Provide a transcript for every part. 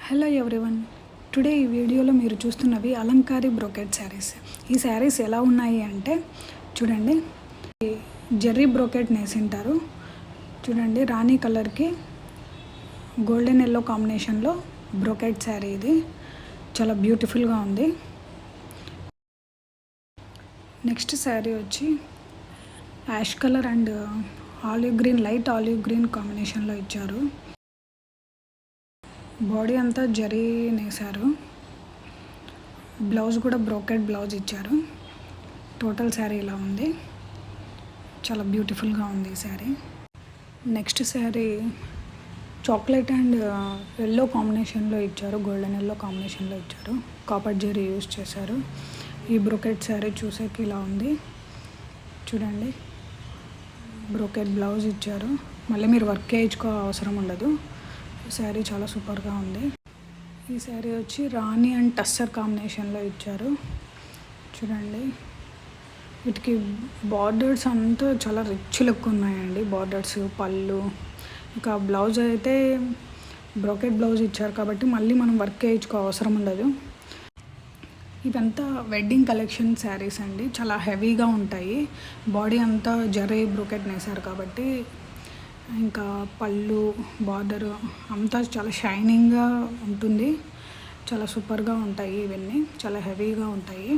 Hello everyone, today ఈ వీడియోలో మీరు చూస్తున్నవి అలంకారీ బ్రోకెట్ శారీస్. ఈ శారీస్ ఎలా ఉన్నాయి అంటే చూడండి, జెర్రీ బ్రోకెట్ నేసింటారు. చూడండి, రాణి కలర్కి గోల్డెన్ ఎల్లో కాంబినేషన్లో బ్రోకెట్ శారీ. ఇది చాలా బ్యూటిఫుల్గా ఉంది. నెక్స్ట్ శారీ వచ్చి ash colour and olive green, light olive green కాంబినేషన్లో ఇచ్చారు. బాడీ అంతా జరీ నేసారు. బ్లౌజ్ కూడా బ్రోకెట్ బ్లౌజ్ ఇచ్చారు. టోటల్ శారీ ఇలా ఉంది. చాలా బ్యూటిఫుల్గా ఉంది ఈ sari. Next sari chocolate and yellow కాంబినేషన్లో ఇచ్చారు. గోల్డెన్ ఎల్లో కాంబినేషన్లో ఇచ్చారు. కాపర్ జరీ యూజ్ చేశారు. ఈ బ్రోకెట్ శారీ చూసేకి ఇలా ఉంది. చూడండి, బ్రోకెట్ బ్లౌజ్ ఇచ్చారు. మళ్ళీ మీరు వర్క్ చేయించుకో అవసరం ఉండదు. శారీ చాలా సూపర్గా ఉంది. ఈ శారీ వచ్చి రాణి అండ్ టస్సర్ కాంబినేషన్లో ఇచ్చారు. చూడండి, వీటికి బార్డర్స్ అంతా చాలా రిచ్ లుక్ ఉన్నాయండి. బార్డర్స్, పళ్ళు, ఇంకా బ్లౌజ్ అయితే బ్రోకెట్ బ్లౌజ్ ఇచ్చారు కాబట్టి మళ్ళీ మనం వర్క్ చేయించుకో అవసరం ఉండదు. ఇవంతా వెడ్డింగ్ కలెక్షన్ శారీస్ అండి. చాలా హెవీగా ఉంటాయి. బాడీ అంతా జరీ బ్రోకెట్ నేసారు కాబట్టి ఇంకా పళ్ళు, బార్డరు అంతా చాలా షైనింగ్గా ఉంటుంది. చాలా సూపర్గా ఉంటాయి. ఇవన్నీ చాలా హెవీగా ఉంటాయి.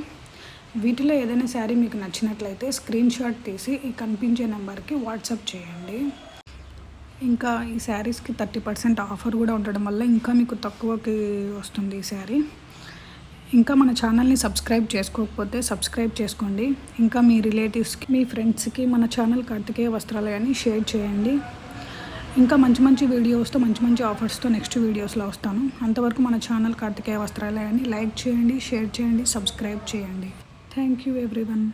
వీటిలో ఏదైనా శారీ మీకు నచ్చినట్లయితే స్క్రీన్ షాట్ తీసి ఈ కనిపించే నెంబర్కి వాట్సాప్ చేయండి. ఇంకా ఈ శారీస్కి 30% ఆఫర్ కూడా ఉండడం వల్ల ఇంకా మీకు తక్కువకి వస్తుంది ఈ శారీ. ఇంకా మన ఛానల్ని సబ్స్క్రైబ్ చేసుకోకపోతే సబ్స్క్రైబ్ చేసుకోండి. ఇంకా మీ రిలేటివ్స్కి, మీ ఫ్రెండ్స్కి మన ఛానల్ కార్తికేయ వస్త్రాలయాన్ని షేర్ చేయండి. ఇంకా మంచి మంచి వీడియోస్తో, మంచి మంచి ఆఫర్స్తో నెక్స్ట్ వీడియోస్లో వస్తాను. అంతవరకు మన ఛానల్ కార్తికేయ వస్త్రాలయాన్ని లైక్ చేయండి, షేర్ చేయండి, సబ్స్క్రైబ్ చేయండి. Thank you everyone.